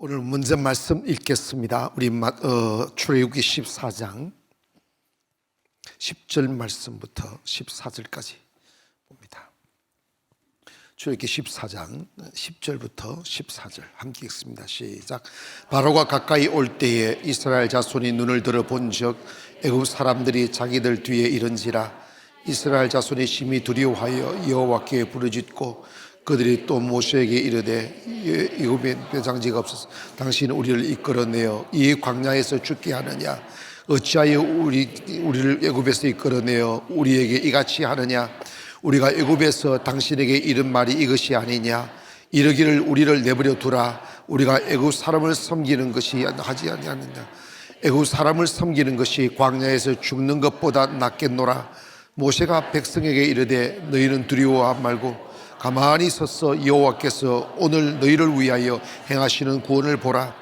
오늘 먼저 말씀 읽겠습니다. 우리 출애굽기 14장 10절 말씀부터 14절까지 봅니다. 출애굽기 14장 10절부터 14절 함께 읽습니다. 시작. 바로가 가까이 올 때에 이스라엘 자손이 눈을 들어 본즉 애굽 사람들이 자기들 뒤에 이른지라. 이스라엘 자손이 심히 두려워하여 여호와께 부르짖고 그들이 또 모세에게 이르되 애굽에 배장지가 없어서 당신은 우리를 이끌어내어 이 광야에서 죽게 하느냐? 어찌하여 우리를 애굽에서 이끌어내어 우리에게 이같이 하느냐? 우리가 애굽에서 당신에게 이른 말이 이것이 아니냐? 이르기를 우리를 내버려 두라. 우리가 애굽 사람을 섬기는 것이 하지 아니하느냐? 애굽 사람을 섬기는 것이 광야에서 죽는 것보다 낫겠노라. 모세가 백성에게 이르되 너희는 두려워하지 말고 가만히 서서 여호와께서 오늘 너희를 위하여 행하시는 구원을 보라.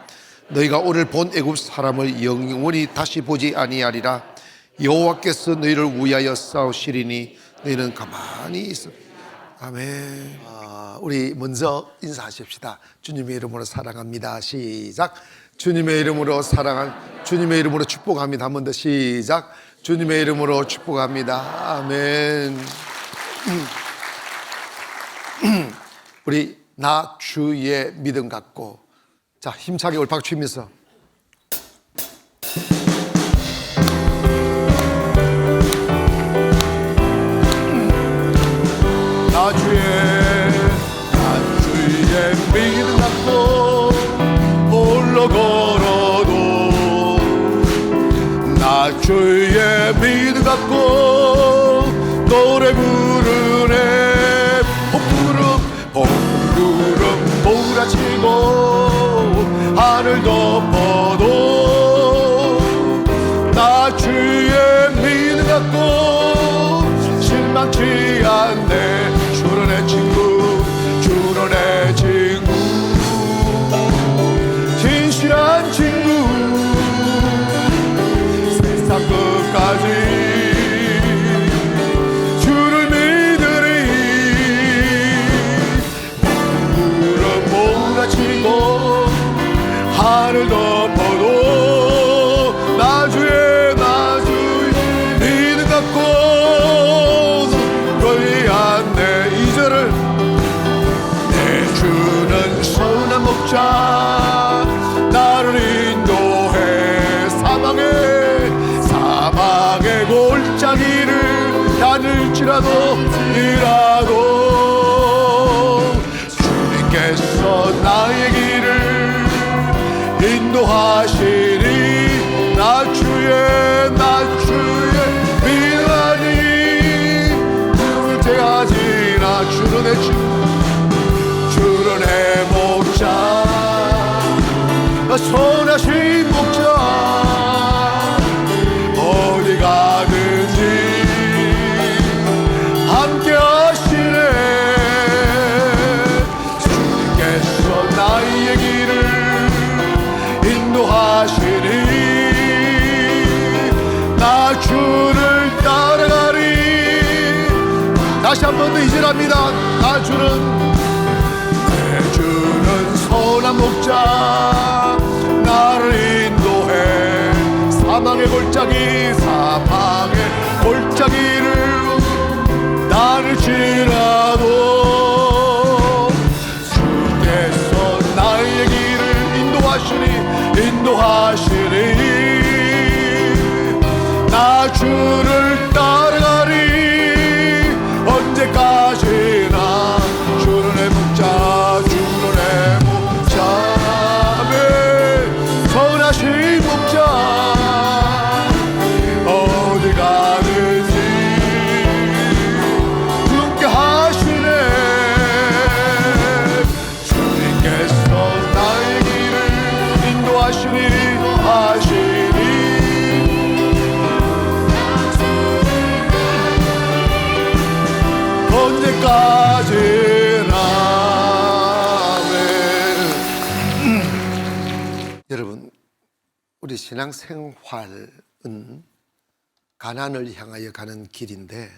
너희가 오늘 본 애굽 사람을 영원히 다시 보지 아니하리라. 여호와께서 너희를 위하여 싸우시리니 너희는 가만히 있어. 아멘. 우리 먼저 인사하십시다. 주님의 이름으로 사랑합니다. 시작. 주님의 이름으로 주님의 이름으로 축복합니다. 한 번 더 시작. 주님의 이름으로 축복합니다. 아멘. 우리 나 주의 믿음 갖고 자 힘차게 우리 박수 치면서 나 주의 믿음 갖고 홀로 걸어도 나 주의 믿음 갖고 노래 부르네. 봄구름 몰아치고 하늘 덮어도 나 주의 믿음 갖고 실망치 않네. 주는 내 친구, 주는 내 친구, 진실한 친구, 세상 끝까지 하늘 덮어도 나 주의 믿음 갖고 너희 안내 2절을 내 주는 선한 목자 나를 인도해 사망의 골짜기를 다닐지라도 주님께서 나의 길을 인도하시니 나 주의 믿으니 누굴 대하지나 주는 내 친구 주는 내 목자 나 선하신 목자 어디 가든지 함께 하시네. 주님께서 나의 길을 인도하시니 나 주를 따라가리. 다시 한 번 더 이절합니다. 내 주는 선한 목자 나를 인도해 사망의 골짜기를 다닐지라도 주께서 나의 길을 인도하시니 나 주를 따라가리. 언제까지나 주는 내 목자 선하신 목자 어디 가든지 함께 하시네. 주님께서 나의 길을 인도하시니 언제까지나. 여러분, 우리 신앙생활은 가난을 향하여 가는 길인데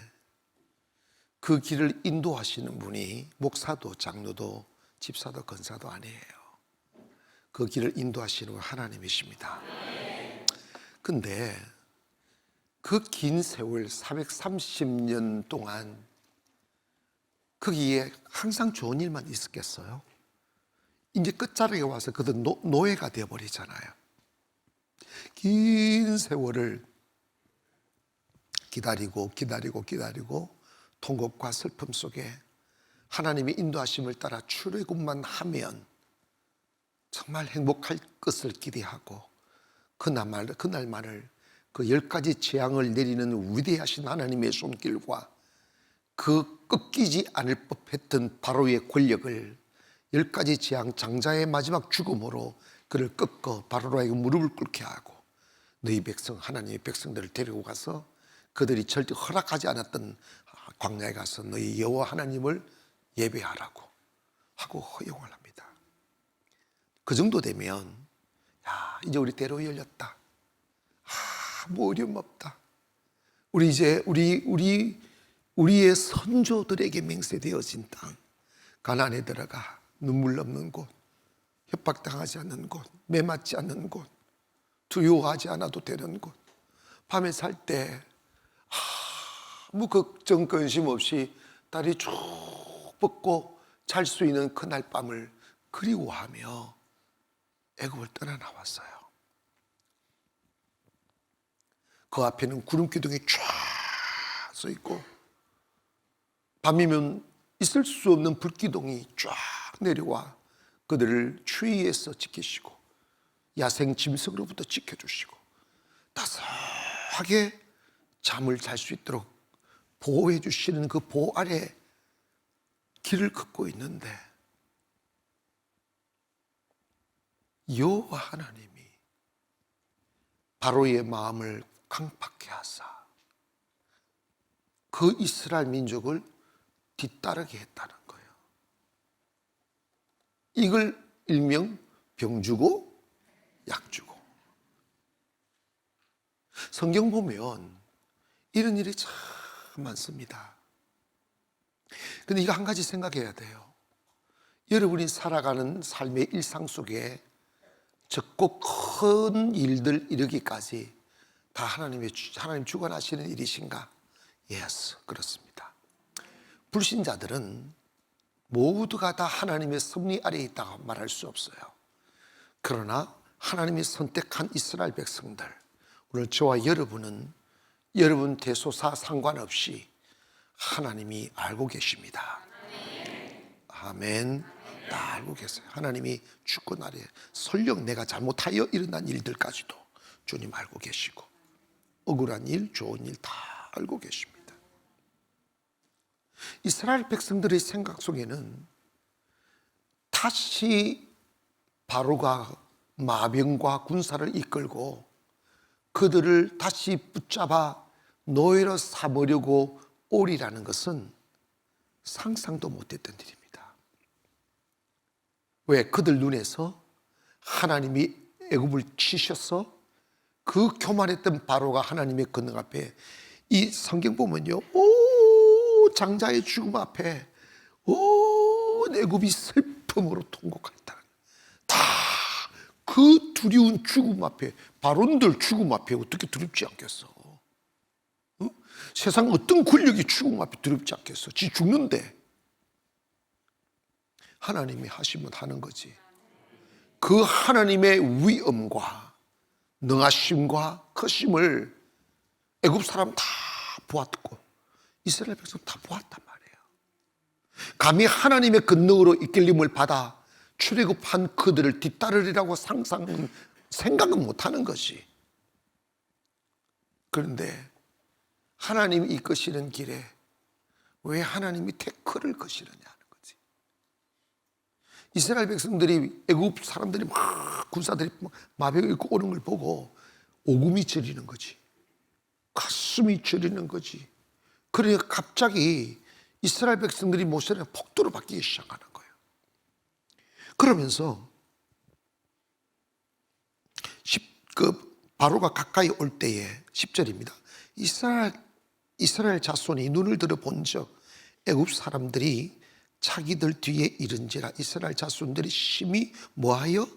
그 길을 인도하시는 분이 목사도 장로도 집사도 권사도 아니에요. 그 길을 인도하시는 하나님이십니다. 근데 그 긴 세월 430년 동안 거기에 항상 좋은 일만 있었겠어요? 이제 끝자락에 와서 그들 노예가 되어버리잖아요. 긴 세월을 기다리고 통곡과 슬픔 속에 하나님의 인도하심을 따라 출애굽만 하면 정말 행복할 것을 기대하고 그날만을 그 10가지 재앙을 내리는 위대하신 하나님의 손길과 그 꺾이지 않을 법했던 바로의 권력을 10가지 재앙 장자의 마지막 죽음으로 그를 꺾어 바로라에게 무릎을 꿇게 하고 너희 백성 하나님의 백성들을 데리고 가서 그들이 절대 허락하지 않았던 광야에 가서 너희 여호와 하나님을 예배하라고 하고 허용을 합니다. 그 정도 되면 이제 우리 대로 열렸다. 뭐 어려움 없다. 우리 이제 우리의 선조들에게 맹세되어진 땅 가나안에 들어가 눈물 없는 곳, 협박당하지 않는 곳, 매맞지 않는 곳, 두려워하지 않아도 되는 곳, 밤에 살 때 아무 걱정 근심 없이 다리 쭉 뻗고 잘 수 있는 그날 밤을 그리워하며 애굽을 떠나 나왔어요. 그 앞에는 구름 기둥이 쫙 서 있고 밤이면 있을 수 없는 불기둥이 쫙 내려와 그들을 추위에서 지키시고 야생 짐승으로부터 지켜주시고 따스하게 잠을 잘 수 있도록 보호해 주시는 그 보호 아래 길을 걷고 있는데 여호와 하나님이 바로의 마음을 강팍해 하사 그 이스라엘 민족을 뒤따르게 했다는 거예요. 이걸 일명 병 주고 약 주고. 성경 보면 이런 일이 참 많습니다. 근데 이거 한 가지 생각해야 돼요. 여러분이 살아가는 삶의 일상 속에 적고 큰 일들 이르기까지 다 하나님 주관하시는 일이신가? 예스, 그렇습니다. 불신자들은 모두가 다 하나님의 섭리 아래에 있다고 말할 수 없어요. 그러나 하나님이 선택한 이스라엘 백성들, 오늘 저와 여러분은 여러분 대소사 상관없이 하나님이 알고 계십니다. 아멘. 다 알고 계세요. 하나님이 주권 아래 설령 내가 잘못하여 일어난 일들까지도 주님 알고 계시고 억울한 일, 좋은 일 다 알고 계십니다. 이스라엘 백성들의 생각 속에는 다시 바로가 마병과 군사를 이끌고 그들을 다시 붙잡아 노예로 삼으려고 오리라는 것은 상상도 못했던 일입니다. 왜? 그들 눈에서 하나님이 애굽을 치셔서 그 교만했던 바로가 하나님의 권능 앞에, 이 성경 보면요, 오 장자의 죽음 앞에 온 애굽이 슬픔으로 통곡했다. 다 그 두려운 죽음 앞에, 바론들 죽음 앞에 어떻게 두렵지 않겠어? 세상 어떤 권력이 죽음 앞에 두렵지 않겠어? 지 죽는데 하나님이 하시면 하는 거지. 그 하나님의 위엄과 능하심과 크심을 애굽 사람 다 보았고 이스라엘 백성 다 보았단 말이에요. 감히 하나님의 권능으로 이끌림을 받아 출애굽한 그들을 뒤따르리라고 생각은 못하는 것이. 그런데 하나님이 이끄시는 길에 왜 하나님이 태클을 거시느냐 하는 거지. 이스라엘 백성들이, 애굽 사람들이 막 군사들이 마병을 입고 오는 걸 보고 오금이 저리는 거지. 가슴이 저리는 거지. 그러니까 갑자기 이스라엘 백성들이 모세를 폭도로 바뀌기 시작하는 거예요. 그러면서 바로가 가까이 올 때에 10절입니다. 이스라엘 자손이 눈을 들어 본즉 애굽 사람들이 자기들 뒤에 이른지라 이스라엘 자손들이 심히 뭐하여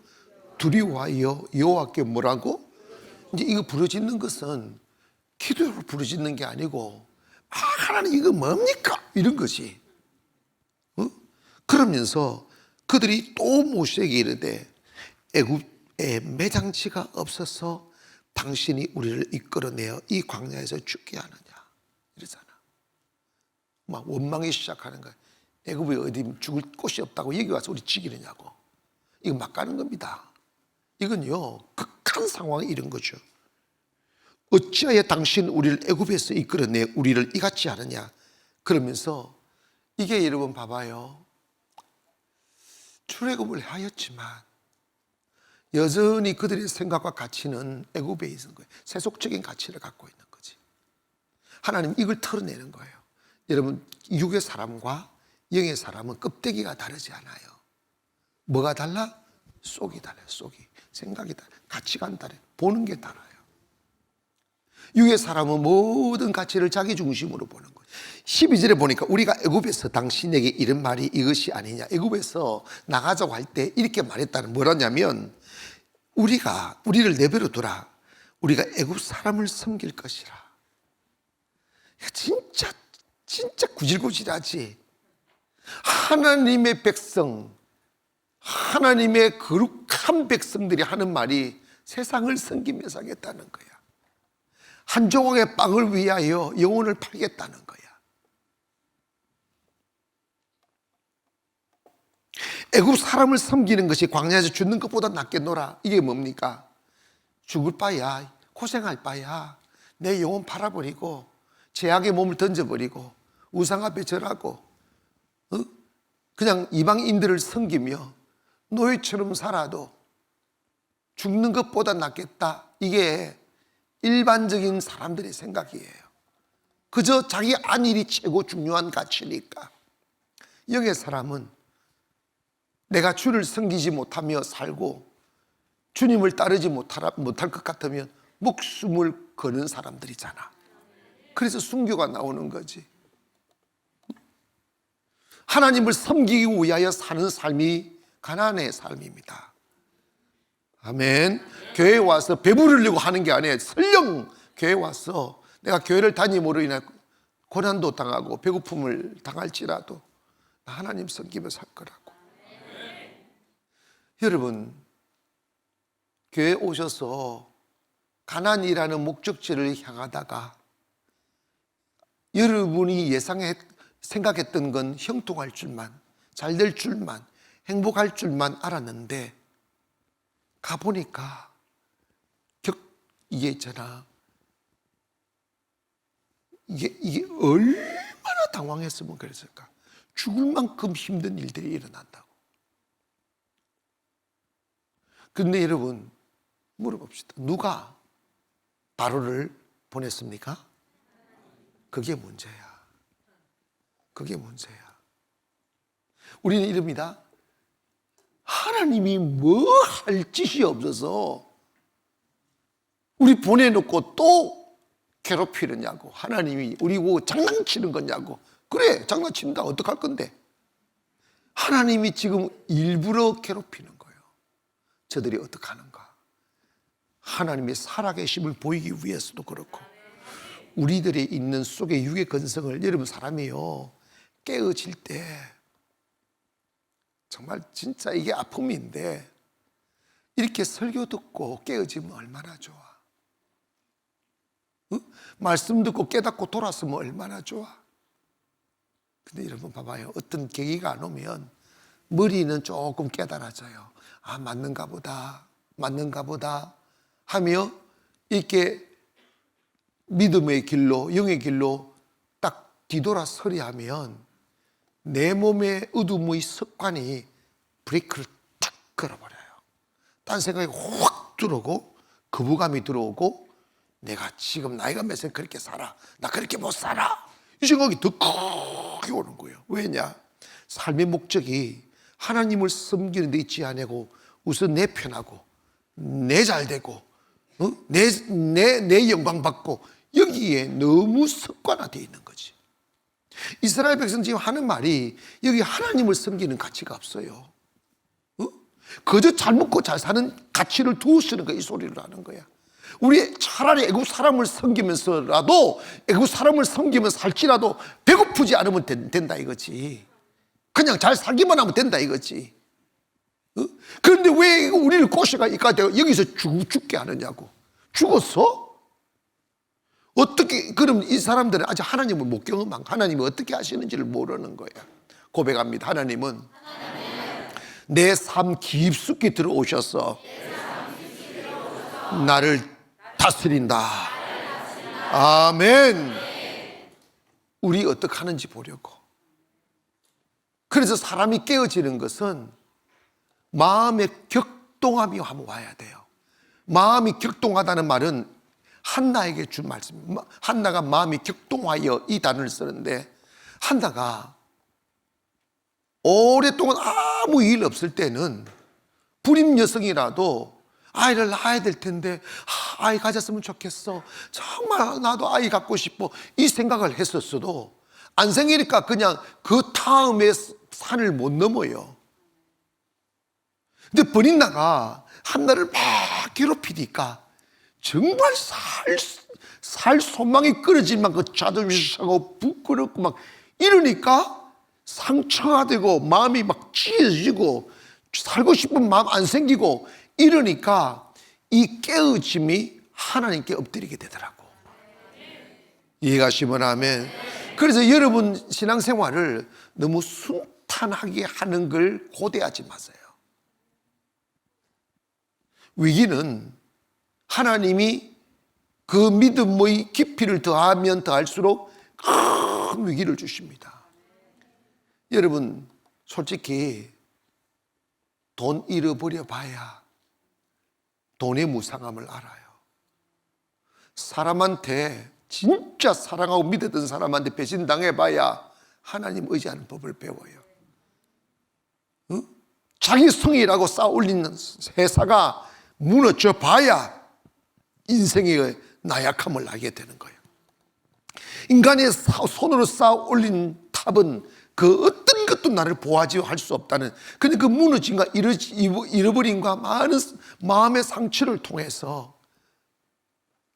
두려워하여 여호와께 뭐라고? 이제 이거 부르짖는 것은 기도로 부르짖는 게 아니고 하나님 이거 뭡니까? 이런 것이. 그러면서 그들이 또 모세에게 이르되 애굽에 매장지가 없어서 당신이 우리를 이끌어내어 이 광야에서 죽게 하느냐 이러잖아. 막 원망이 시작하는 거야. 애굽에 어디 죽을 곳이 없다고 여기 와서 우리 죽이느냐고. 이거 막 가는 겁니다. 이건요 극한 상황이 이런 거죠. 어찌하여 당신 우리를 애굽에서 이끌어내 우리를 이같이 하느냐. 그러면서 이게 여러분 봐봐요. 출애굽을 하였지만 여전히 그들의 생각과 가치는 애굽에 있는 거예요. 세속적인 가치를 갖고 있는 거지. 하나님 이걸 털어내는 거예요. 여러분 육의 사람과 영의 사람은 껍데기가 다르지 않아요. 뭐가 달라? 속이 달라요. 속이. 생각이 달라요. 가치관 달라요. 보는 게 달라요. 육의 사람은 모든 가치를 자기 중심으로 보는 거예요. 12절에 보니까 우리가 애굽에서 당신에게 이런 말이 이것이 아니냐. 애굽에서 나가자고 할 때 이렇게 말했다는 뭐라냐면 우리를 내버려 두라. 우리가 애굽 사람을 섬길 것이라. 진짜 구질구질하지. 하나님의 백성, 하나님의 거룩한 백성들이 하는 말이 세상을 섬기면서 하겠다는 거야. 한 조각의 빵을 위하여 영혼을 팔겠다는 거야. 애굽 사람을 섬기는 것이 광야에서 죽는 것보다 낫겠노라. 이게 뭡니까? 죽을 바야, 고생할 바야, 내 영혼 팔아버리고 죄악의 몸을 던져버리고 우상 앞에 절하고 그냥 이방인들을 섬기며 노예처럼 살아도 죽는 것보다 낫겠다. 이게 일반적인 사람들의 생각이에요. 그저 자기 안일이 최고 중요한 가치니까. 영의 사람은 내가 주를 섬기지 못하며 살고 주님을 따르지 못할 것 같으면 목숨을 거는 사람들이잖아. 그래서 순교가 나오는 거지. 하나님을 섬기기 위하여 사는 삶이 가난의 삶입니다. 아멘. 교회에 와서 배부르려고 하는 게 아니에요. 설령 교회에 와서 내가 교회를 다님으로 인해 고난도 당하고 배고픔을 당할지라도 나 하나님 섬기며 살 거라고. 여러분 교회에 오셔서 가난이라는 목적지를 향하다가 여러분이 생각했던 건 형통할 줄만, 잘 될 줄만, 행복할 줄만 알았는데 가보니까 이게 있잖아. 이게 얼마나 당황했으면 그랬을까. 죽을 만큼 힘든 일들이 일어난다고. 근데 여러분 물어봅시다. 누가 바로를 보냈습니까? 그게 문제야. 그게 문제야. 우리는 이럽니다. 하나님이 뭐 할 짓이 없어서 우리 보내놓고 또 괴롭히느냐고. 하나님이 우리 보고 장난치는 거냐고. 그래, 장난친다. 어떡할 건데? 하나님이 지금 일부러 괴롭히는 거예요. 저들이 어떡하는가? 하나님의 살아계심을 보이기 위해서도 그렇고 우리들이 있는 속의 육의 근성을 여러분 사람이요 깨어질 때 정말 진짜 이게 아픔인데 이렇게 설교 듣고 깨어지면 얼마나 좋아. 말씀 듣고 깨닫고 돌아서면 얼마나 좋아. 근데 여러분 봐봐요. 어떤 계기가 안 오면 머리는 조금 깨달아져요. 아 맞는가 보다 하며 이렇게 믿음의 길로 영의 길로 딱 뒤돌아서리 하면 내 몸의 어둠의 습관이 브레이크를 탁 걸어버려요. 딴 생각이 확 들어오고 거부감이 들어오고 내가 지금 나이가 몇에 그렇게 살아, 나 그렇게 못 살아, 이 생각이 더 크게 오는 거예요. 왜냐? 삶의 목적이 하나님을 섬기는 데 있지 않고 우선 내 편하고 내 잘되고 내 영광 받고 여기에 너무 습관화되어 있는 거지. 이스라엘 백성 지금 하는 말이 여기 하나님을 섬기는 가치가 없어요. 그저 잘 먹고 잘 사는 가치를 두시는 거, 이 소리를 하는 거야. 우리 차라리 애국 사람을 섬기면서라도, 애국 사람을 섬기면서 살지라도 배고프지 않으면 된다 이거지. 그냥 잘 살기만 하면 된다 이거지. 그런데 왜 우리를 꼬셔가 이까지 여기서 죽게 하느냐고. 죽었어? 어떻게, 그럼 이 사람들은 아직 하나님을 못 경험한, 하나님이 어떻게 하시는지를 모르는 거야. 고백합니다. 하나님은 내 삶 깊숙이 들어오셔서 나를 다스린다. 아멘. 우리 어떻게 하는지 보려고. 그래서 사람이 깨어지는 것은 마음의 격동함이 한번 와야 돼요. 마음이 격동하다는 말은 한나에게 준 말씀입니다. 한나가 마음이 격동하여 이 단어를 쓰는데, 한나가 오랫동안 아무 일 없을 때는 불임 여성이라도 아이를 낳아야 될 텐데, 아이 가졌으면 좋겠어, 정말 나도 아이 갖고 싶어, 이 생각을 했었어도 안 생기니까 그냥 그 다음에 산을 못 넘어요. 근데 버린나가 한나를 막 괴롭히니까 정말 살 소망이 끊어질 만큼 자존심이 상하고 부끄럽고 막 이러니까 상처가 되고 마음이 막 찢어지고 살고 싶은 마음 안 생기고 이러니까 이 깨어짐이 하나님께 엎드리게 되더라고. 이해가시면 아멘. 그래서 여러분 신앙생활을 너무 순탄하게 하는 걸 고대하지 마세요. 위기는 하나님이 그 믿음의 깊이를 더하면 더할수록 큰 위기를 주십니다. 여러분 솔직히 돈 잃어버려 봐야 돈의 무상함을 알아요. 사람한테 진짜 사랑하고 믿었던 사람한테 배신당해 봐야 하나님 의지하는 법을 배워요. 응? 자기 성이라고 쌓아 올리는 회사가 무너져 봐야 인생의 나약함을 알게 되는 거예요. 인간의 손으로 쌓아 올린 탑은 그 어떤 것도 나를 보호하지 할 수 없다는, 근데 그 무너짐과 잃어버림과 많은 마음의 상처를 통해서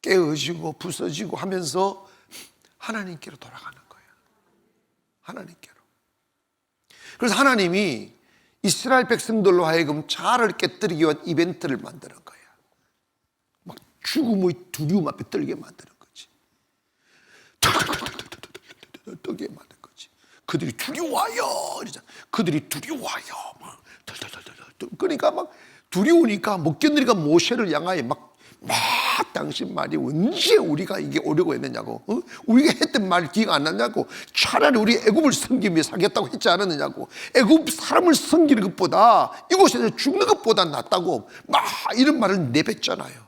깨어지고 부서지고 하면서 하나님께로 돌아가는 거예요. 하나님께로. 그래서 하나님이 이스라엘 백성들로 하여금 자아를 깨뜨리기 위한 이벤트를 만드는 거야. 막 죽음의 두려움 앞에 떨게 만드는 거지. 떨게 만드는 거지. 그들이 두려워요. 그들이 두려워요. 막 그러니까 막 두려우니까 못 견디니까 모세를 향하여 막 당신 말이 언제 우리가 이게 오려고 했느냐고, 우리가 했던 말 기억 안 나냐고, 차라리 우리 애굽을 섬기며 살겠다고 했지 않았느냐고, 애굽 사람을 섬기는 것보다 이곳에서 죽는 것보다 낫다고 막 이런 말을 내뱉잖아요.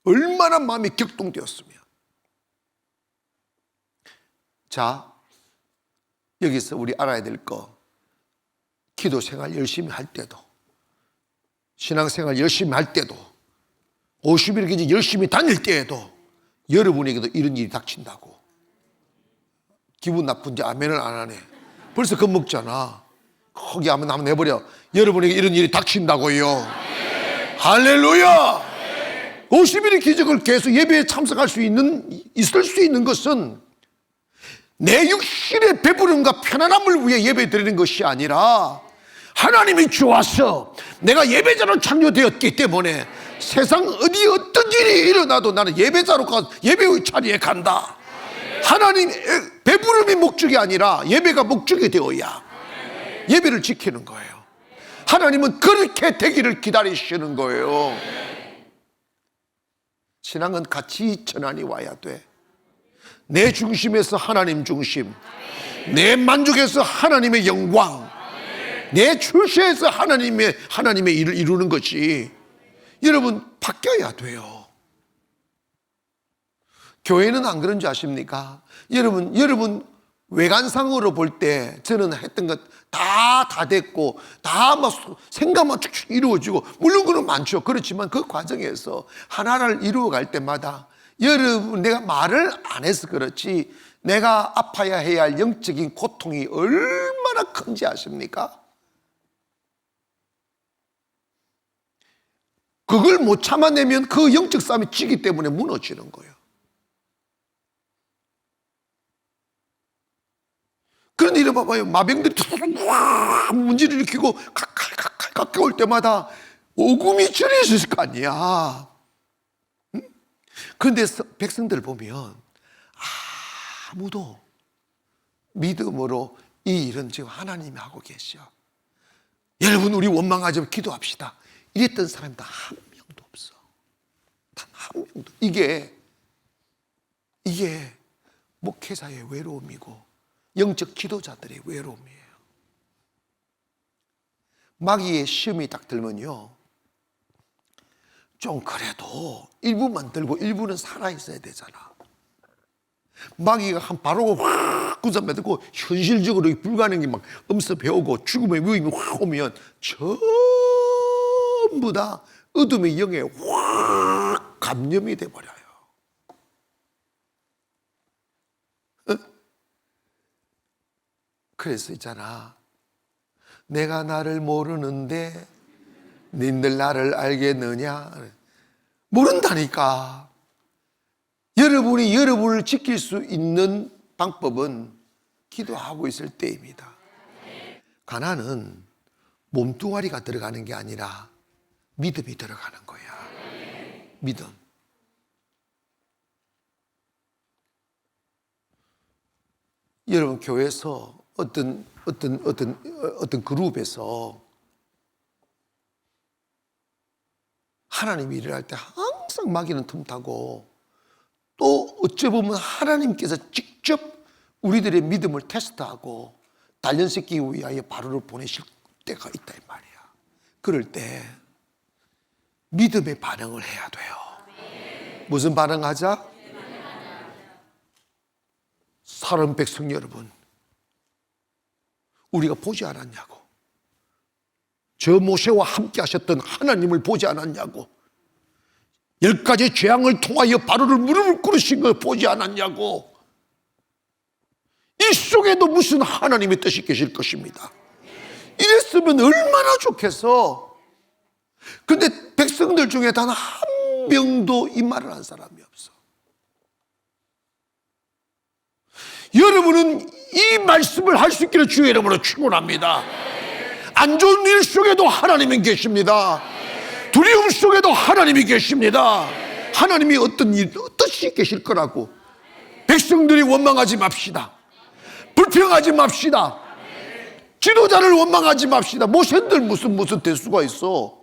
얼마나 마음이 격동되었으면. 자, 여기서 우리 알아야 될 거, 기도 생활 열심히 할 때도, 신앙생활 열심히 할 때도, 50일 기지 열심히 다닐 때에도 여러분에게도 이런 일이 닥친다고. 기분 나쁜지 아멘을 안 하네. 벌써 겁먹잖아. 거기 아멘 한번 해버려. 여러분에게 이런 일이 닥친다고요. 할렐루야. 50일의 기적을 계속 예배에 참석할 수 있을 수 있는 것은 내 육신의 배부름과 편안함을 위해 예배 드리는 것이 아니라 하나님이 좋아서 내가 예배자로 창조되었기 때문에 세상 어디 어떤 일이 일어나도 나는 예배자로 가서 예배의 자리에 간다. 하나님 배부름이 목적이 아니라 예배가 목적이 되어야 예배를 지키는 거예요. 하나님은 그렇게 되기를 기다리시는 거예요. 신앙은 같이 전환이 와야 돼. 내 중심에서 하나님 중심, 내 만족에서 하나님의 영광, 내 출세에서 하나님의 일을 이루는 것이, 여러분 바뀌어야 돼요. 교회는 안 그런 줄 아십니까? 여러분 외관상으로 볼 때 저는 했던 것 다 됐고 다 막 생각만 축축 이루어지고, 물론 그건 많죠. 그렇지만 그 과정에서 하나를 이루어갈 때마다 여러분, 내가 말을 안 해서 그렇지 내가 아파야 해야 할 영적인 고통이 얼마나 큰지 아십니까? 그걸 못 참아내면 그 영적 싸움이 지기 때문에 무너지는 거예요. 그런데 이래 봐봐요. 마병들이 문제를 일으키고 가까이 올 때마다 오금이 저려 있을 거 아니야. 그런데 백성들 보면 아무도 믿음으로 이 일은 지금 하나님이 하고 계셔. 여러분, 우리 원망하지 말고 기도합시다. 이랬던 사람이 단 한 명도 없어. 단 한 명도. 이게 목회자의 외로움이고 영적 기도자들의 외로움이에요. 마귀의 시험이 딱 들면요, 좀 그래도 일부만 들고 일부는 살아있어야 되잖아. 마귀가 한 바로 확 굳어매들고 현실적으로 불가능이 막 음습 배우고 죽음의 위험이 확 오면 전부 다 어둠의 영에 확 감염이 돼버려요. 그래서 있잖아, 내가 나를 모르는데 니들 나를 알겠느냐? 모른다니까. 여러분이 여러분을 지킬 수 있는 방법은 기도하고 있을 때입니다. 가난은 몸뚱아리가 들어가는 게 아니라 믿음이 들어가는 거야. 믿음. 여러분, 교회에서 어떤 그룹에서 하나님이 일을 할 때 항상 마귀는 틈타고, 또 어찌 보면 하나님께서 직접 우리들의 믿음을 테스트하고 단련시키기 위하여 바로를 보내실 때가 있다 이 말이야. 그럴 때 믿음의 반응을 해야 돼요. 무슨 반응하자? 사람 백성 여러분, 우리가 보지 않았냐고. 저 모세와 함께 하셨던 하나님을 보지 않았냐고. 10가지 재앙을 통하여 바로를 무릎을 꿇으신 걸 보지 않았냐고. 이 속에도 무슨 하나님의 뜻이 계실 것입니다. 이랬으면 얼마나 좋겠어. 근데 백성들 중에 단 한 명도 이 말을 한 사람이 없어. 여러분은 이 말씀을 할 수 있기를 주의 이름으로 축원합니다. 안 좋은 일 속에도 하나님은 계십니다. 두려움 속에도 하나님이 계십니다. 하나님이 어떤 일, 어떻게 계실 거라고. 백성들이 원망하지 맙시다. 불평하지 맙시다. 지도자를 원망하지 맙시다. 모세들 무슨 대수가 있어?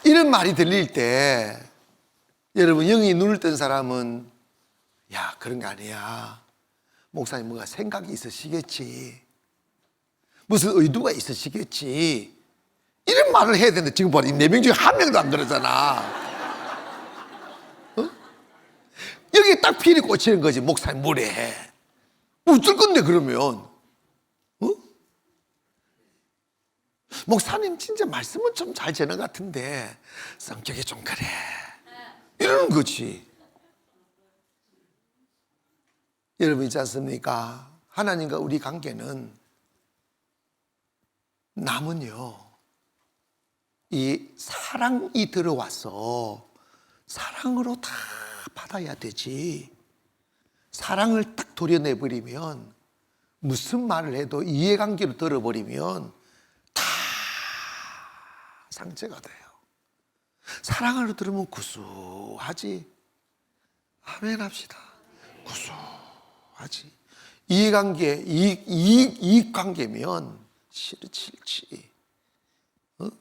이런 말이 들릴 때 여러분, 영이 눈을 뜬 사람은 야, 그런 거 아니야. 목사님 뭔가 생각이 있으시겠지. 무슨 의도가 있으시겠지. 이런 말을 해야 되는데 지금 봐라, 이 4명 중에 한 명도 안 그러잖아. 여기에 딱 필이 꽂히는 거지. 목사님 뭐래. 어쩔 건데 그러면. 목사님 진짜 말씀은 좀 잘 되는 것 같은데 성격이 좀 그래. 이러는 거지. 여러분 있지 않습니까? 하나님과 우리 관계는 남은요, 이 사랑이 들어와서 사랑으로 다 받아야 되지. 사랑을 딱 도려내버리면, 무슨 말을 해도 이해관계로 들어버리면 다 상처가 돼요. 사랑으로 들으면 구수하지. 아멘 합시다. 구수하지. 이해관계, 이익관계면 싫지.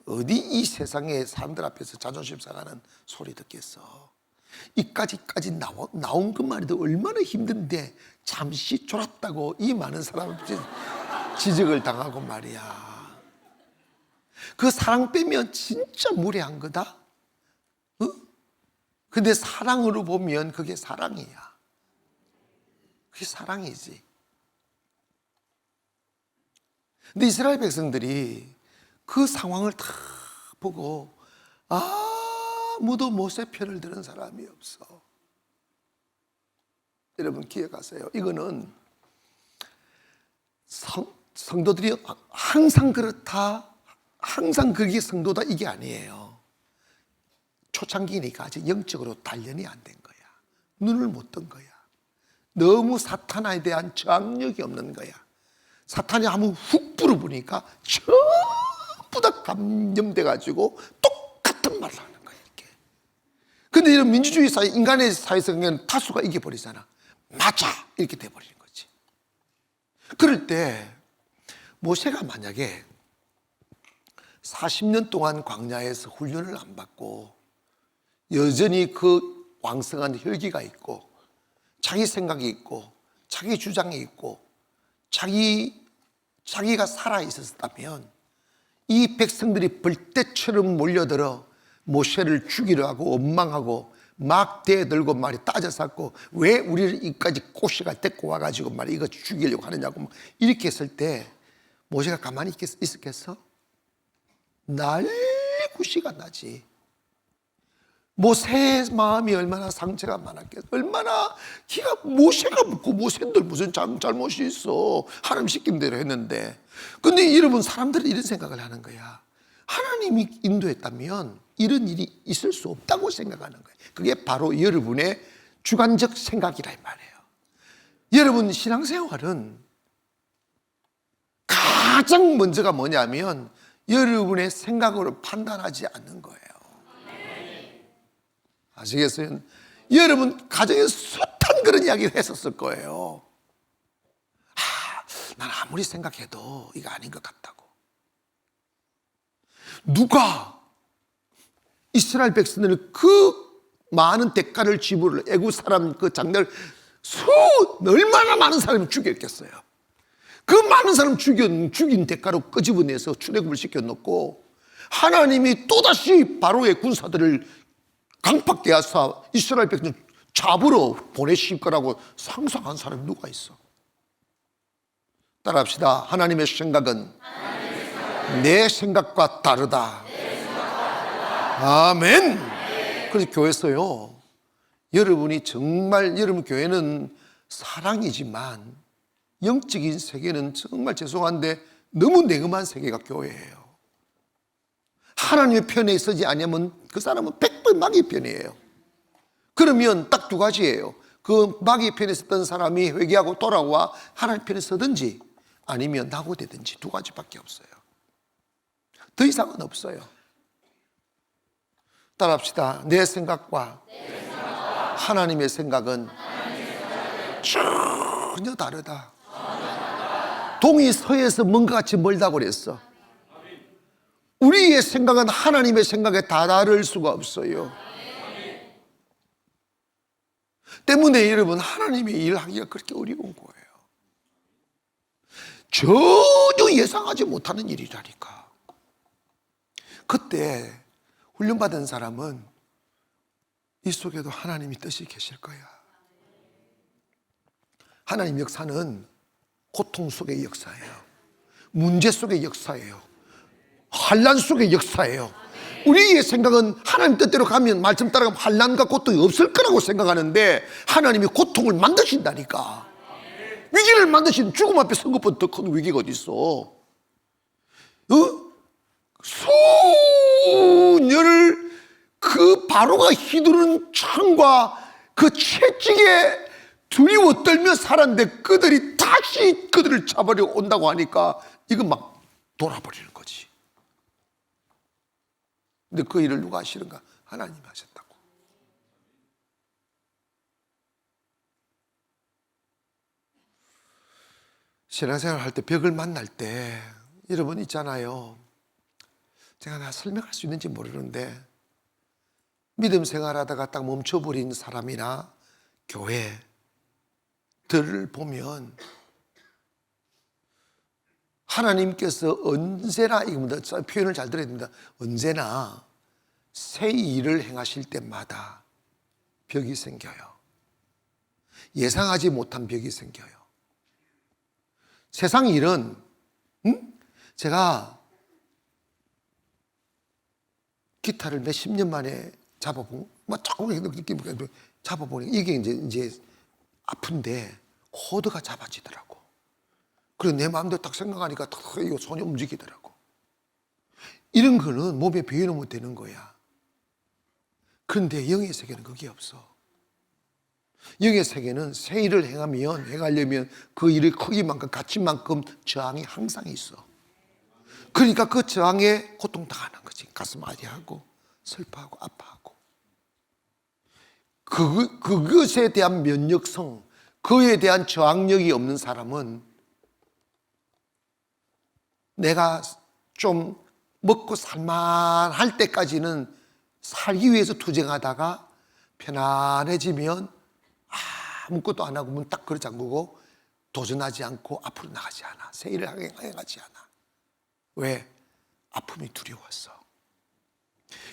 어디 이 세상의 사람들 앞에서 자존심 상하는 소리 듣겠어. 이까지까지 나온 것만 해도 얼마나 힘든데 잠시 졸았다고 이 많은 사람 앞에 지적을 당하고 말이야. 그 사랑 빼면 진짜 무례한 거다. 근데 사랑으로 보면 그게 사랑이야. 그게 사랑이지. 근데 이스라엘 백성들이 그 상황을 다 보고 아무도 모세 편을 드는 사람이 없어. 여러분 기억하세요. 이거는 성도들이 항상 그렇다 항상 그게 성도다 이게 아니에요. 초창기니까 아직 영적으로 단련이 안 된 거야. 눈을 못 뜬 거야. 너무 사탄에 대한 저항력이 없는 거야. 사탄이 한번 훅 불어보니까 전부 다 감염돼 가지고 똑같은 말을 하는 거야 이렇게. 근데 이런 민주주의 사회, 인간의 사회에서 그냥 다수가 이겨버리잖아. 맞아 이렇게 돼버리는 거지. 그럴 때 모세가 만약에 40년 동안 광야에서 훈련을 안 받고 여전히 그 왕성한 혈기가 있고 자기 생각이 있고 자기 주장이 있고 자기가 살아 있었다면 이 백성들이 벌떼처럼 몰려들어 모세를 죽이려 하고 원망하고 막 대들고 말이 따져쌌고 왜 우리를 여기까지 꼬시가 데리고 와가지고 말이 이거 죽이려고 하느냐고 이렇게 했을 때 모세가 가만히 있었겠어? 난리구시가 나지. 모세의 마음이 얼마나 상처가 많았겠어. 얼마나 기가 모세가 묻고 모세들 무슨 잘못이 있어. 하나님 시킨 대로 했는데. 근데 여러분 사람들은 이런 생각을 하는 거야. 하나님이 인도했다면 이런 일이 있을 수 없다고 생각하는 거예요. 그게 바로 여러분의 주관적 생각이라 이 말이에요. 여러분 신앙생활은 가장 먼저가 뭐냐면 여러분의 생각으로 판단하지 않는 거예요. 아시겠어요? 여러분 가정에 숱한 그런 이야기를 했었을 거예요. 난 아무리 생각해도 이거 아닌 것 같다고. 누가 이스라엘 백성들은 그 많은 대가를 지불을 애국 사람 그 장례를 얼마나 많은 사람이 죽였겠어요. 그 많은 사람 죽인 대가로 끄집어내서 출애굽을 시켜놓고 하나님이 또다시 바로의 군사들을 강팍대하사 이스라엘 백성 잡으러 보내실 거라고 상상한 사람이 누가 있어? 따라합시다. 하나님의 생각은 내 생각과 다르다. 아멘. 그래서 교회에서요, 여러분이 정말 여러분 교회는 사랑이지만 영적인 세계는 정말 죄송한데 너무 냉엄한 세계가 교회예요. 하나님의 편에 서지 않으면 그 사람은 100번 마귀의 편이에요. 그러면 딱 두 가지예요. 그 마귀의 편에 섰던 사람이 회개하고 돌아와 하나님 편에 서든지 아니면 낙오되든지 두 가지밖에 없어요. 더 이상은 없어요. 따라합시다. 내 생각과 하나님의 생각은 전혀 다르다. 동이 서에서 뭔가 같이 멀다고 그랬어. 우리의 생각은 하나님의 생각에 다를 수가 없어요. 때문에 여러분 하나님의 일을 하기가 그렇게 어려운 거예요. 전혀 예상하지 못하는 일이라니까. 그때 훈련받은 사람은 이 속에도 하나님의 뜻이 계실 거야. 하나님 역사는 고통 속의 역사예요. 문제 속의 역사예요. 환난 속의 역사예요. 우리의 생각은 하나님 뜻대로 가면 말씀 따라가면 환난과 고통이 없을 거라고 생각하는데 하나님이 고통을 만드신다니까. 위기를 만드신 죽음 앞에 선 것보다 더 큰 위기가 어디 있어? 수년을 그 바로가 휘두르는 창과 그 채찍에 두려워 떨며 살았는데 그들이 다시 그들을 잡으려고 온다고 하니까 이거 막 돌아버리는 거지. 근데 그 일을 누가 하시는가? 하나님이 하셨다고. 신앙생활 할 때 벽을 만날 때 여러분 있잖아요. 제가 설명할 수 있는지 모르는데 믿음 생활하다가 딱 멈춰버린 사람이나 교회들을 보면 하나님께서 언제나, 이겁니다. 표현을 잘 들어야 됩니다. 언제나 새 일을 행하실 때마다 벽이 생겨요. 예상하지 못한 벽이 생겨요. 세상 일은, 제가 기타를 몇십 년 만에 잡아보고, 잡아보니까 이게 이제 아픈데 코드가 잡아지더라고. 그리고 내 마음대로 딱 생각하니까 이거 손이 움직이더라고. 이런 거는 몸에 배워놓으면 되는 거야. 그런데 영의 세계는 그게 없어. 영의 세계는 새 일을 행하려면 그 일의 크기만큼 가치만큼 저항이 항상 있어. 그러니까 그 저항에 고통당하는 거지. 가슴 아리하고 슬퍼하고 아파하고. 그것에 대한 면역성, 그에 대한 저항력이 없는 사람은 내가 좀 먹고 살만할 때까지는 살기 위해서 투쟁하다가 편안해지면 아무것도 안 하고 문 딱 걸어 잠그고 도전하지 않고 앞으로 나가지 않아. 새 일을 행하지 않아. 왜? 아픔이 두려웠어.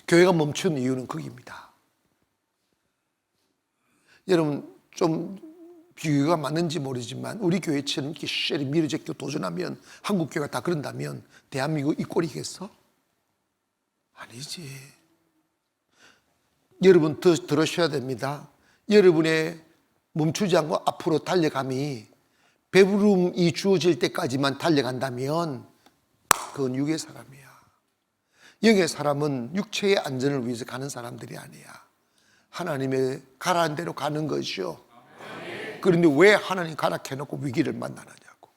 교회가 멈춘 이유는 거기입니다. 여러분, 좀 비유가 맞는지 모르지만 우리 교회처럼 이렇게 쉐리 밀어제끼고 도전하면, 한국 교회가 다 그런다면 대한민국 이 꼴이겠어? 아니지. 여러분 들으셔야 됩니다. 여러분의 멈추지 않고 앞으로 달려감이 배부름이 주어질 때까지만 달려간다면 그건 육의 사람이야. 영의 사람은 육체의 안전을 위해서 가는 사람들이 아니야. 하나님의 가라는 대로 가는 것이요. 그런데 왜 하나님 가락해놓고 위기를 만나느냐고.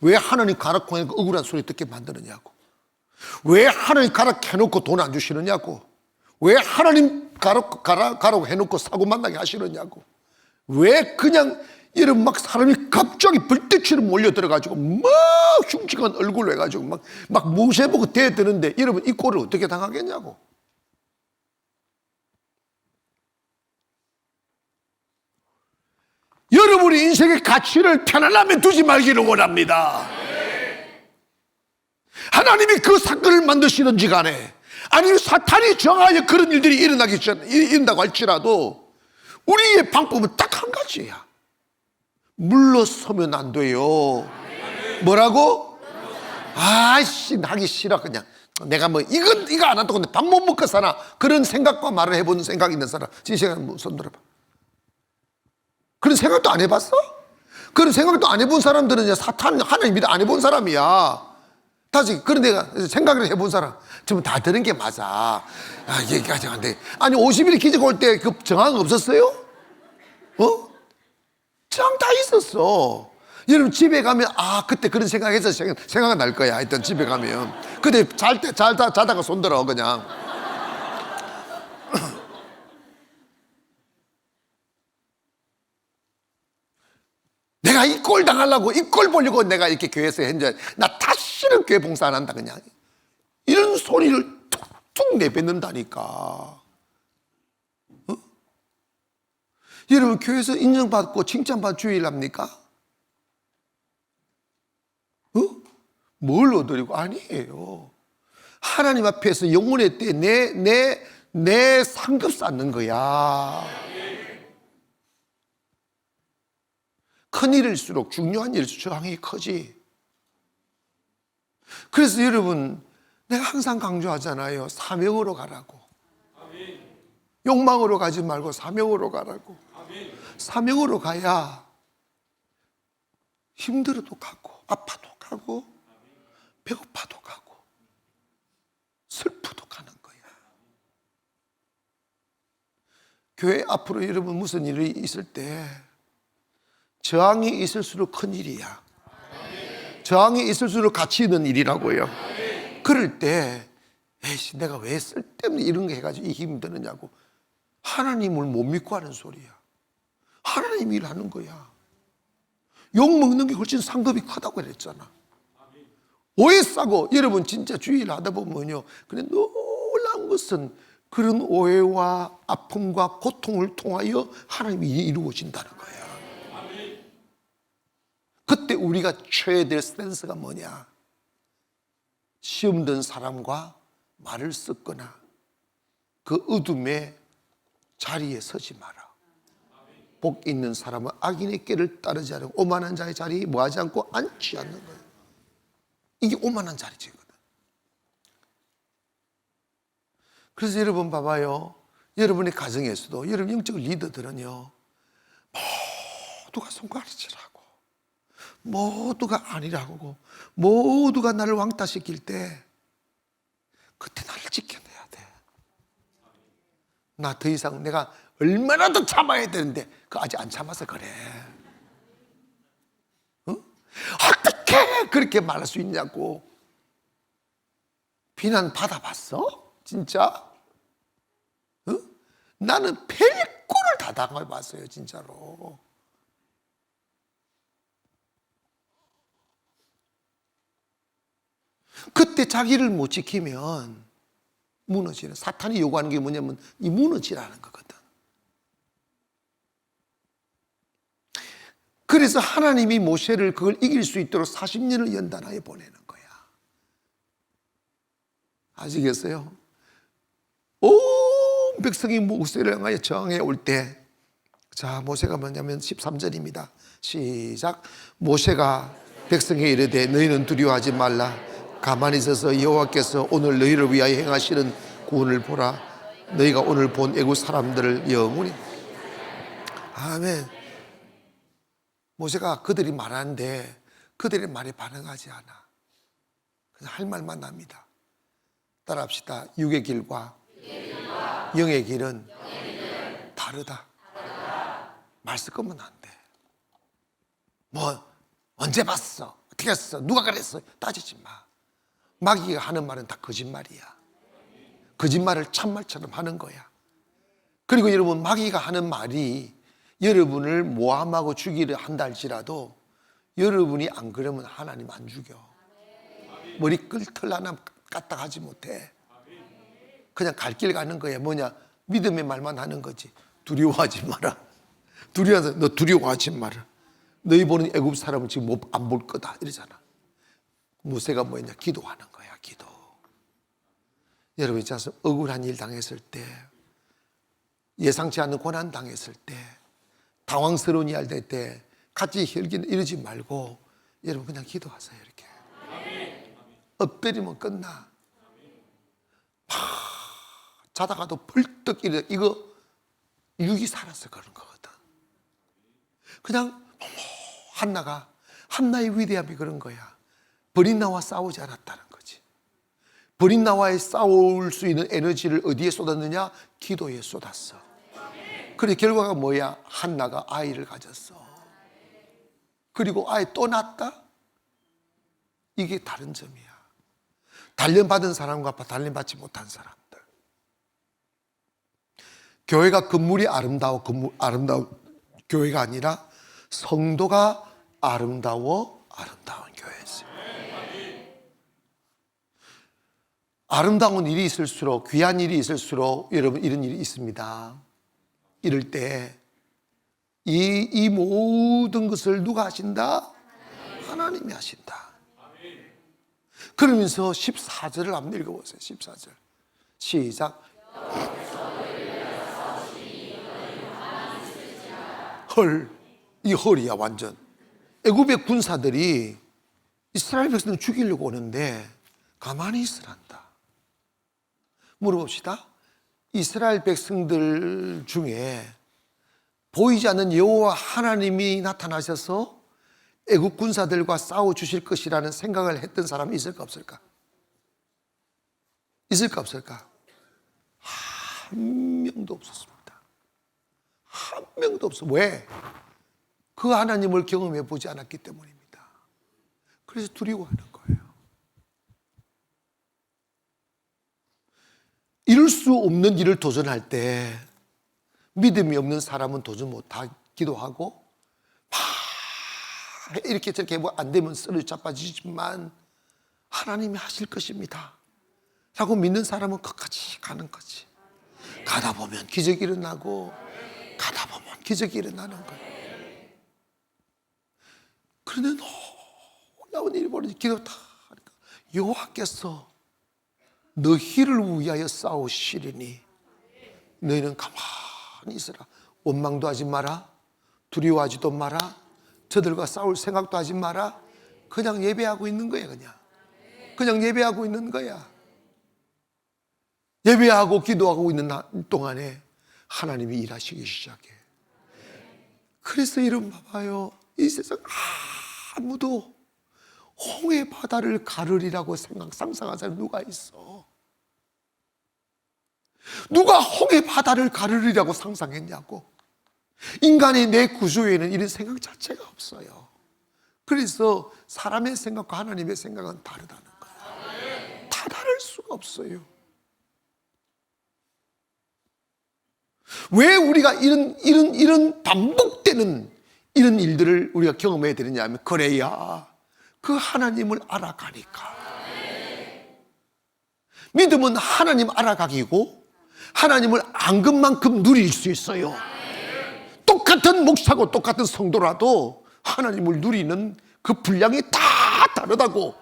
왜 하나님 가락해놓고 억울한 소리 듣게 만드느냐고. 왜 하나님 가락해놓고 돈 안 주시느냐고. 왜 하나님 가라고 해놓고 사고 만나게 하시느냐고. 왜 그냥 여러분 막 사람이 갑자기 불빛처럼 몰려들어가지고 막 흉측한 얼굴로 해가지고 막 무쇠보고 대드는데 여러분 이 꼴을 어떻게 당하겠냐고. 여러분이 인생의 가치를 편안함에 두지 말기를 원합니다. 하나님이 그 사건을 만드시든지 간에, 아니면 사탄이 정하여 그런 일들이 일어난다고 할지라도 우리의 방법은 딱 한 가지야. 물러서면 안 돼요. 뭐라고? 아씨 나기 싫어. 그냥 내가 뭐 이거 안 한다고 밥 못 먹고 사나, 그런 생각과 말을 해본 생각 있는 사람 진실한 손 들어봐. 그런 생각도 안 해봤어? 그런 생각도 안 해본 사람들은 사탄 하나님 믿어 안 해본 사람이야. 다시 그런 내가 생각을 해본 사람 지금 다 들은 게 맞아. 얘기하지 안 돼. 아니 50일 기적 올 때 그 정황 없었어요? 정황 다 있었어. 여러분 집에 가면 그때 그런 생각해서 생각이 날 거야. 하여튼 집에 가면 그때 자다가 손들어 그냥. 내가 이 꼴 당하려고, 이 꼴 보려고 내가 이렇게 교회에서 현재 나 다시는 교회 봉사 안 한다 그냥 이런 소리를 툭툭 내뱉는다니까. 여러분 교회에서 인정받고 칭찬받고 주의를 합니까? 뭘 얻으려고? 아니에요. 하나님 앞에서 영혼의 때에 내 상급 쌓는 거야. 큰 일일수록, 중요한 일일수록 저항이 커지. 그래서 여러분 내가 항상 강조하잖아요. 사명으로 가라고. 욕망으로 가지 말고 사명으로 가라고. 사명으로 가야 힘들어도 가고 아파도 가고 배고파도 가고 슬프도 가는 거야. 교회 앞으로 여러분 무슨 일이 있을 때 저항이 있을수록 큰 일이야. 저항이 있을수록 가치 있는 일이라고요. 그럴 때 에이씨 내가 왜 쓸데없는 이런 거 해가지고 이 힘이 드느냐고 하나님을 못 믿고 하는 소리야. 하나님 일하는 거야. 욕 먹는 게 훨씬 상급이 크다고 그랬잖아. 오해 싸고 여러분 진짜 주의를 하다 보면요, 근데 놀라운 것은 그런 오해와 아픔과 고통을 통하여 하나님이 이루어진다는 거야. 그때 우리가 쳐야 될 스탠스가 뭐냐? 시험 든 사람과 말을 섞거나 그 어둠의 자리에 서지 마라. 복 있는 사람은 악인의 길을 따르지 않고 오만한 자의 자리에 뭐하지 않고 앉지 않는 거예요. 이게 오만한 자리지거든. 그래서 여러분 봐봐요. 여러분의 가정에서도 여러분 영적 리더들은요, 모두가 손가락질하고 모두가 아니라고 모두가 나를 왕따시킬 때 그때 나를 지켜내야 돼. 나 더 이상 내가 얼마나 더 참아야 되는데 그 아직 안 참아서 그래. 어? 어떻게 그렇게 말할 수 있냐고. 비난 받아봤어? 진짜? 어? 나는 별꼴을 다 당해봤어요, 진짜로. 그때 자기를 못 지키면 무너지는, 사탄이 요구하는 게 뭐냐면 이 무너지라는 거거든. 그래서 하나님이 모세를 그걸 이길 수 있도록 40년을 연단하여 보내는 거야. 아시겠어요? 온 백성이 모세를 향하여 저항해 올 때, 자, 모세가 뭐냐면 13절입니다. 시작. 모세가 백성에게 이르되 너희는 두려워하지 말라. 가만히 있어서 여호와께서 오늘 너희를 위하여 행하시는 구원을 보라. 너희가 오늘 본 애국 사람들을 영원히. 아멘. 모세가 그들이 말하는데 그들의 말에 반응하지 않아. 그냥 할 말만 합니다. 따라합시다. 육의 길과 영의 길은 다르다. 말 섞으면 안 돼. 뭐 언제 봤어? 어떻게 했어? 누가 그랬어? 따지지 마. 마귀가 하는 말은 다 거짓말이야. 거짓말을 참말처럼 하는 거야. 그리고 여러분, 마귀가 하는 말이 여러분을 모함하고 죽이려 한다 할지라도 여러분이 안 그러면 하나님 안 죽여. 머리 끌털 하나 까딱하지 못해. 그냥 갈 길 가는 거야. 뭐냐? 믿음의 말만 하는 거지. 두려워하지 마라. 두려워하지, 너 두려워하지 마라. 너희 보는 애굽 사람은 지금 안 볼 거다 이러잖아. 모세가 뭐였냐? 기도하는 거야. 기도. 여러분 있잖아요. 억울한 일 당했을 때, 예상치 않는 고난 당했을 때, 당황스러운 일 할 때 같이 혈기는 이러지 말고 여러분 그냥 기도하세요. 이렇게 엎드리면 끝나. 자다가도 벌떡 일어. 이거 육이 살아서 그런 거거든. 그냥 한나의 위대함이 그런 거야. 버린 나와 싸우지 않았다는 거지. 버린 나와에 싸울 수 있는 에너지를 어디에 쏟았느냐? 기도에 쏟았어. 그래 결과가 뭐야? 한나가 아이를 가졌어. 그리고 아이 또 낳았다? 이게 다른 점이야. 단련받은 사람과 단련받지 못한 사람들. 교회가 건물이 아름다운 교회가 아니라 성도가 아름다운 교회였어요. 아름다운 일이 있을수록, 귀한 일이 있을수록 여러분 이런 일이 있습니다. 이럴 때 이 모든 것을 누가 하신다? 하나님이 하신다. 그러면서 14절을 한번 읽어보세요. 14절 시작. 헐, 이 헐이야 완전. 애굽의 군사들이 이스라엘 백성을 죽이려고 오는데 가만히 있으란다. 물어봅시다. 이스라엘 백성들 중에 보이지 않는 여호와 하나님이 나타나셔서 애국 군사들과 싸워 주실 것이라는 생각을 했던 사람이 있을까 없을까? 있을까 없을까? 한 명도 없었습니다. 한 명도 없어. 왜? 그 하나님을 경험해 보지 않았기 때문입니다. 그래서 두려워하는 거예요. 이룰 수 없는 일을 도전할 때 믿음이 없는 사람은 도전 못하기도 하고 막 이렇게 저렇게 뭐 안 되면 쓰러 자빠지지만 하나님이 하실 것입니다 라고 믿는 사람은 끝까지 가는 거지. 가다 보면 기적이 일어나고 가다 보면 기적이 일어나는 거예요. 그런데 놀라운 일이 벌어지고 기도 다 하니까 여호와께서 너희를 위하여 싸우시리니 너희는 가만히 있으라. 원망도 하지 마라. 두려워하지도 마라. 저들과 싸울 생각도 하지 마라. 그냥 예배하고 있는 거야. 그냥 예배하고 있는 거야. 예배하고 기도하고 있는 동안에 하나님이 일하시기 시작해. 그래서 이런 봐봐요. 이 세상 아무도 홍해 바다를 가르리라고 상상한 사람 누가 있어? 누가 홍해 바다를 가르리라고 상상했냐고. 인간의 내 구조에는 이런 생각 자체가 없어요. 그래서 사람의 생각과 하나님의 생각은 다르다는 거예요. 다 다를 수가 없어요. 왜 우리가 이런 반복되는 이런 일들을 우리가 경험해야 되느냐 하면, 그래야 그 하나님을 알아가니까. 믿음은 하나님 알아가기고 하나님을 안 것만큼 누릴 수 있어요. 똑같은 목사고 똑같은 성도라도 하나님을 누리는 그 분량이 다 다르다고.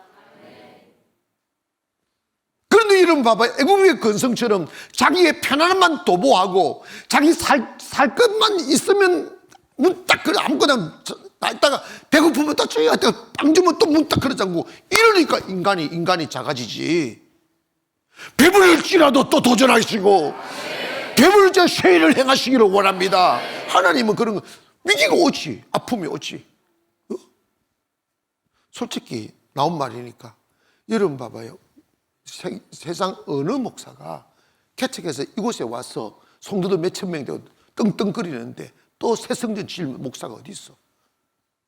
그런데 이런 봐봐요. 애굽의 근성처럼 자기의 편안함만 도모하고 자기 살 것만 있으면 문 딱 그래, 아무거나 있다가 배고프면 딱 저기 빵 주면 또 문 딱 그러자고. 이러니까 인간이 작아지지. 배부를지라도 또 도전하시고 배부를지 쇠일을 행하시기를 원합니다. 하나님은 그런 거, 위기가 오지, 아픔이 오지. 솔직히 나온 말이니까. 여러분 봐봐요. 세상 어느 목사가 개척해서 이곳에 와서 성도들 몇천 명 되고 떵떵거리는데 또 새성전 지을 목사가 어디 있어?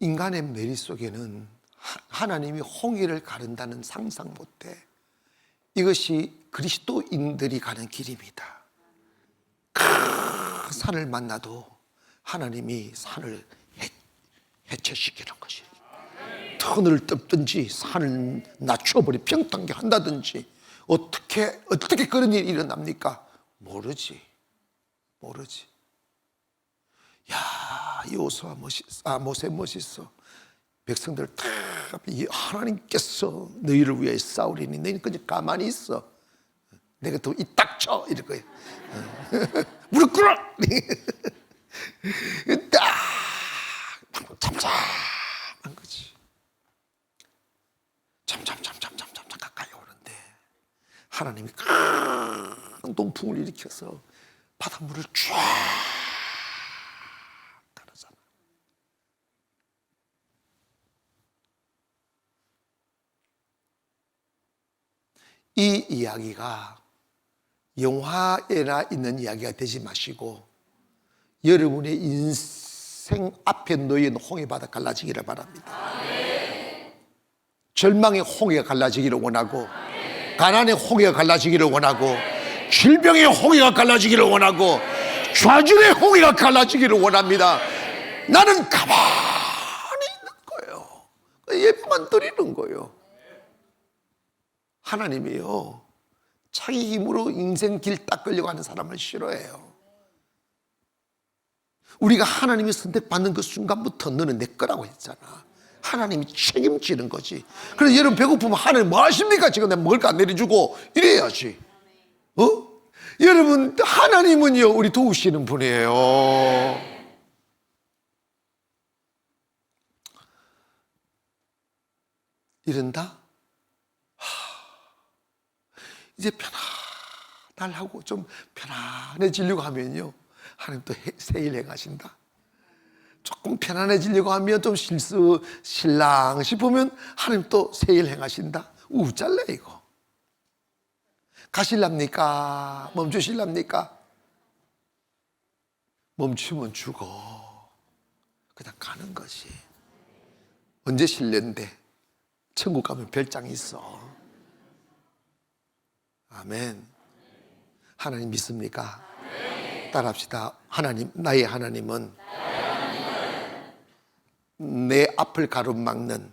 인간의 머릿속에는 하나님이 홍해를 가른다는 상상 못해. 이것이 그리스도인들이 가는 길입니다. 큰 산을 만나도 하나님이 산을 해체시키는 것이, 터널을 뜯든지 산을 낮춰버리 평탄하게 한다든지. 어떻게 그런 일이 일어납니까? 모르지. 야, 여호수아 모세 멋있어. 백성들 다 하나님께서 너희를 위해 싸우리니 너희는 그냥 가만히 있어. 내가 또 이 딱 쳐 이럴 거야. 무릎 꿇어. 딱 잠잠한 거지. 잠잠 가까이 오는데 하나님이 큰 동풍을 일으켜서 바닷물을 쫙 가르잖아. 이 이야기가 영화에나 있는 이야기가 되지 마시고 여러분의 인생 앞에 놓인 홍해바다 갈라지기를 바랍니다. 절망의 홍해가 갈라지기를 원하고, 가난의 홍해가 갈라지기를 원하고, 질병의 홍해가 갈라지기를 원하고, 좌절의 홍해가 갈라지기를 원합니다. 나는 가만히 있는 거예요. 예배만 드리는 거예요. 하나님이요, 자기 힘으로 인생 길 닦으려고 하는 사람을 싫어해요. 우리가 하나님이 선택받는 그 순간부터 너는 내 거라고 했잖아. 하나님이 책임지는 거지. 그래서 여러분 배고프면 하나님 뭐 하십니까? 지금 내가 먹을 거 안 내려주고 이래야지. 여러분 하나님은요 우리 도우시는 분이에요. 이런다? 이제 편안하고 좀 편안해지려고 하면요 하나님 또 새 일 행하신다. 조금 편안해지려고 하면 좀 실랑 싶으면 하나님 또 새 일 행하신다. 우짤래 이거. 가실랍니까? 멈추실랍니까? 멈추면 죽어. 그냥 가는 것이. 언제 실례인데 천국 가면 별장 있어. 아멘. 하나님 믿습니까? 따라합시다. 하나님, 나의 하나님은 내 앞을 가로막는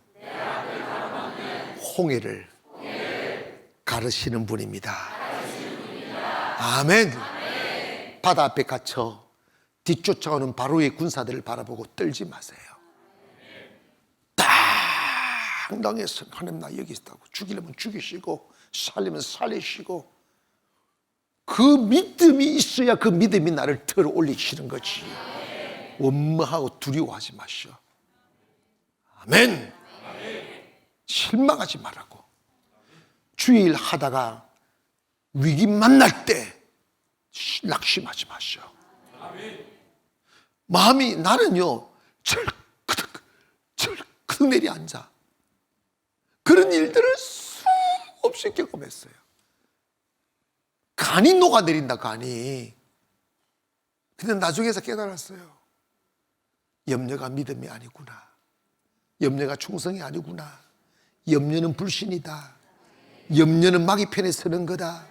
홍해를 가르시는 분입니다. 아멘. 바다 앞에 갇혀 뒤쫓아오는 바로의 군사들을 바라보고 떨지 마세요. 당당해서 하나님 나 여기 있다고, 죽이려면 죽이시고 살리면 살리시고, 그 믿음이 있어야 그 믿음이 나를 들어 올리시는 거지. 원망하고 두려워하지 마시오. 아멘. 실망하지 말라고. 주일 하다가 위기 만날 때 낙심하지 마시오. 마음이 나는요 철크덕 내려앉아. 그런 일들을 수없이 경험했어요. 간이 녹아내린다, 간이. 근데 나중에서 깨달았어요. 염려가 믿음이 아니구나. 염려가 충성이 아니구나. 염려는 불신이다. 염려는 마귀 편에 서는 거다.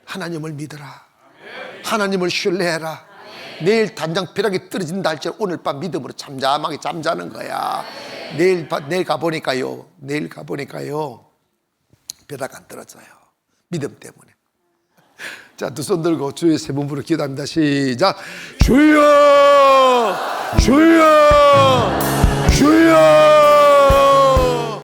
하나님을 믿어라. 하나님을 신뢰해라. 내일 단장 벼락이 떨어진다 할지라도 오늘 밤 믿음으로 잠잠하게 잠자는 거야. 내일 가보니까요, 벼락 안 떨어져요. 믿음 때문에. 자, 두 손 들고 주의 세 번 부르 기도합니다. 시작. 주여, 주여, 주여.